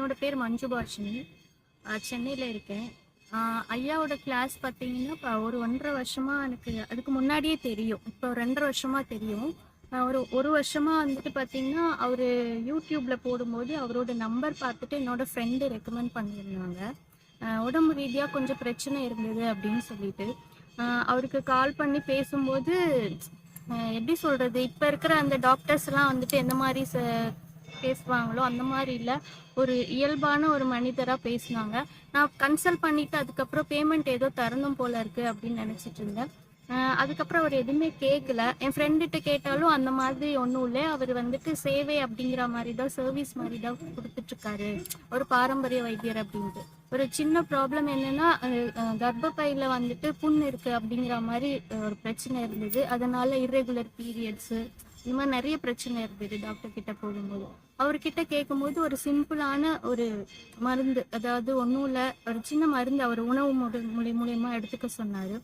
என்னோட பேர் மஞ்சு பாஷினி. சென்னையில் இருக்கேன். ஐயாவோட கிளாஸ் பார்த்தீங்கன்னா இப்போ ஒரு 1.5 வருஷமாக எனக்கு அதுக்கு முன்னாடியே தெரியும். இப்போ 2.5 வருஷமாக தெரியும். ஒரு வருஷமாக வந்துட்டு பார்த்தீங்கன்னா அவர் யூடியூப்பில் போடும்போது அவரோட நம்பர் பார்த்துட்டு என்னோட ஃப்ரெண்டு ரெக்கமெண்ட் பண்ணியிருந்தாங்க. உடம்பு ரீதியாக கொஞ்சம் பிரச்சனை இருந்தது அப்படின்னு சொல்லிட்டு அவருக்கு கால் பண்ணி பேசும்போது எப்படி சொல்கிறது, இப்போ இருக்கிற அந்த டாக்டர்ஸ்லாம் வந்துட்டு எந்த மாதிரி பேசுவாங்களோ அந்த மாதிரி இல்லை, ஒரு இயல்பான ஒரு மனிதராக பேசினாங்க. நான் கன்சல்ட் பண்ணிவிட்டு அதுக்கப்புறம் பேமெண்ட் ஏதோ தரணும் போல இருக்குது அப்படின்னு நினச்சிட்டு இருந்தேன். அதுக்கப்புறம் அவர் எதுவுமே கேட்கல. என் ஃப்ரெண்டுகிட்ட கேட்டாலும் அந்த மாதிரி ஒன்றும் இல்லை, அவர் வந்துட்டு சேவை அப்படிங்கிற மாதிரி தான், சர்வீஸ் மாதிரி தான் கொடுத்துட்ருக்காரு, ஒரு பாரம்பரிய வைத்தியர் அப்படின்ட்டு. ஒரு சின்ன ப்ராப்ளம் என்னென்னா கர்ப்பப்பையில் வந்துட்டு புண் இருக்குது அப்படிங்கிற மாதிரி ஒரு பிரச்சனை இருந்தது. அதனால் இர்ரெகுலர் பீரியட்ஸு இந்த மாதிரி நிறைய பிரச்சனை இருந்தது. டாக்டர் கிட்ட போகும்போது அவர்கிட்ட கேட்கும்போது ஒரு சிம்பிளான ஒரு மருந்து, அதாவது ஒன்றும் இல்லை, ஒரு சின்ன மருந்து அவர் உணவு மூலியமாக எடுத்துக்க சொன்னார்.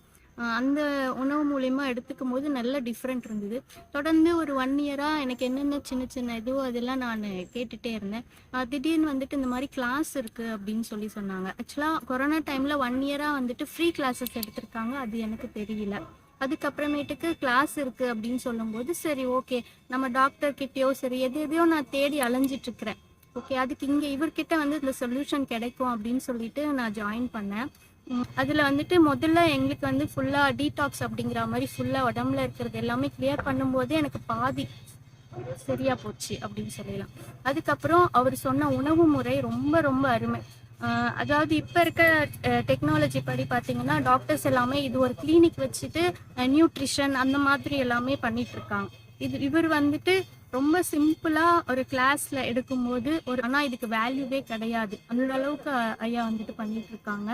அந்த உணவு மூலியமா எடுத்துக்கும் போது நல்ல டிஃப்ரெண்ட் இருந்தது. தொடர்ந்து ஒரு 1 இயராக எனக்கு என்னென்ன சின்ன சின்ன இதுவோ அதெல்லாம் நான் கேட்டுகிட்டே இருந்தேன். திடீர்னு வந்துட்டு இந்த மாதிரி கிளாஸ் இருக்குது அப்படின்னு சொன்னாங்க. ஆக்சுவலாக கொரோனா டைமில் 1 இயராக வந்துட்டு ஃப்ரீ கிளாஸஸ் எடுத்திருக்காங்க, அது எனக்கு தெரியல. அதுக்கப்புறமேட்டுக்கு கிளாஸ் இருக்குது அப்படின்னு சொல்லும்போது சரி ஓகே, நம்ம டாக்டர்கிட்டயோ சரி எதையோ நான் தேடி அலைஞ்சிட்ருக்கிறேன். ஓகே, அதுக்கு இங்கே இவர்கிட்ட வந்து இந்த சொல்யூஷன் கிடைக்கும் அப்படின்னு சொல்லிட்டு நான் ஜாயின் பண்ணேன். அதில் வந்துட்டு முதல்ல எங்களுக்கு வந்து ஃபுல்லாக டீடாக்ஸ் அப்படிங்கிற மாதிரி ஃபுல்லாக உடம்புல இருக்கிறது எல்லாமே கிளியர் பண்ணும்போது எனக்கு பாதி சரியாக போச்சு அப்படின்னு சொல்லலாம். அதுக்கப்புறம் அவர் சொன்ன உணவு முறை ரொம்ப ரொம்ப அருமை. அதாவது இப்போ இருக்க டெக்னாலஜி படி பார்த்தீங்கன்னா டாக்டர்ஸ் எல்லாமே இது ஒரு கிளினிக் வச்சுட்டு நியூட்ரிஷன் அந்த மாதிரி எல்லாமே பண்ணிகிட்ருக்காங்க. இவர் வந்துட்டு ரொம்ப சிம்பிளாக ஒரு கிளாஸில் எடுக்கும்போது ஆனால் இதுக்கு வேல்யூவே கிடையாது, அந்த அளவுக்கு ஐயா வந்துட்டு பண்ணிகிட்ருக்காங்க.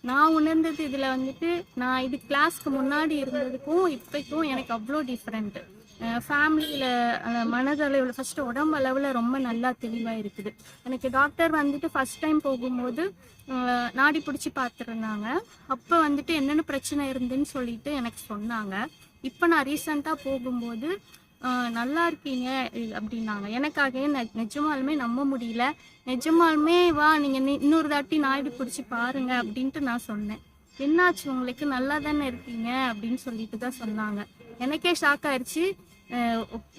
நான் உணர்ந்தது இதில் வந்துட்டு நான் இது கிளாஸ்க்கு முன்னாடி இருந்ததுக்கும் இப்போக்கும் எனக்கு அவ்வளோ டிஃப்ரெண்ட்டு. ஃபேமிலியில் மனதளவில் ஃபஸ்ட்டு உடம்பு அளவில் ரொம்ப நல்லா தெளிவாக இருக்குது. எனக்கு டாக்டர் வந்துட்டு ஃபஸ்ட் டைம் போகும்போது நாடி பிடிச்சி பார்த்துருந்தாங்க. அப்போ வந்துட்டு என்னென்ன பிரச்சனை இருந்துன்னு சொல்லிட்டு எனக்கு சொன்னாங்க. இப்போ நான் ரீசெண்டாக போகும்போது நல்லா இருக்கீங்க அப்படின்னாங்க. எனக்காகவே நிஜமாலுமே நம்ப முடியல. நிஜமாலுமே வா நீங்கள் இன்னொரு தாட்டி நாடி பிடிச்சி பாருங்க அப்படின்ட்டு நான் சொன்னேன். என்னாச்சு உங்களுக்கு, நல்லா தானே இருக்கீங்க அப்படின்னு சொல்லிட்டு தான் சொன்னாங்க. எனக்கே ஷாக் ஆயிடுச்சு.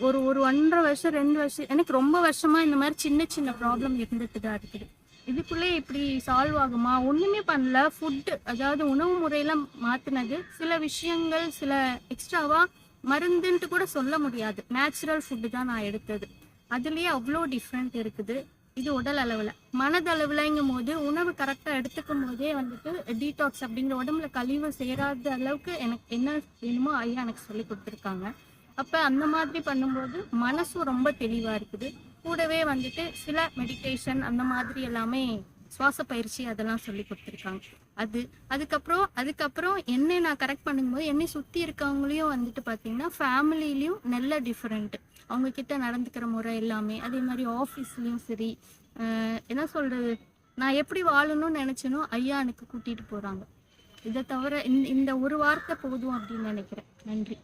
ஒரு 1.5 வருஷம் 2 வருஷம் எனக்கு ரொம்ப வருஷமாக இந்த மாதிரி சின்ன சின்ன ப்ராப்ளம் இருந்துட்டு தான் இருக்குது. இதுக்குள்ளே இப்படி சால்வ் ஆகுமா? ஒன்றுமே பண்ணல. ஃபுட்டு, அதாவது உணவு முறையெல்லாம் மாற்றினது, சில விஷயங்கள் சில எக்ஸ்ட்ராவாக மருந்துன்ட்டு கூட சொல்ல முடியாது, நேச்சுரல் ஃபுட்டு தான் நான் எடுத்தது. அதுலேயே அவ்வளோ டிஃப்ரெண்ட் இருக்குது. இது உடல் அளவில். மனதளவுலங்கும் போது உணவு கரெக்டாக எடுத்துக்கும் போதே வந்துட்டு டீடாக்ஸ் அப்படிங்கிற உடம்புல கழிவு சேராத அளவுக்கு எனக்கு என்ன வேணுமோ ஐயா எனக்கு சொல்லி கொடுத்துருக்காங்க. அப்போ அந்த மாதிரி பண்ணும்போது மனசும் ரொம்ப தெளிவாக இருக்குது. கூடவே வந்துட்டு சில மெடிடேஷன் அந்த மாதிரி எல்லாமே சுவாச பயிற்சி அதெல்லாம் சொல்லி கொடுத்துருக்காங்க. அதுக்கப்புறம் என்னை நான் கரெக்ட் பண்ணும்போது என்னை சுற்றி இருக்கவங்களையும் வந்துட்டு பார்த்தீங்கன்னா ஃபேமிலிலையும் நல்ல டிஃப்ரெண்ட், அவங்கக்கிட்ட நடந்துக்கிற முறை எல்லாமே. அதே மாதிரி ஆஃபீஸ்லேயும் சரி, என்ன சொல்கிறது, நான் எப்படி வாழணும்னு நினச்சேனோ ஐயா எனக்கு கூட்டிகிட்டு போகிறாங்க. இதை தவிர இந்த ஒரு வார்த்தை போதும் அப்படின்னு நினைக்கிறேன். நன்றி.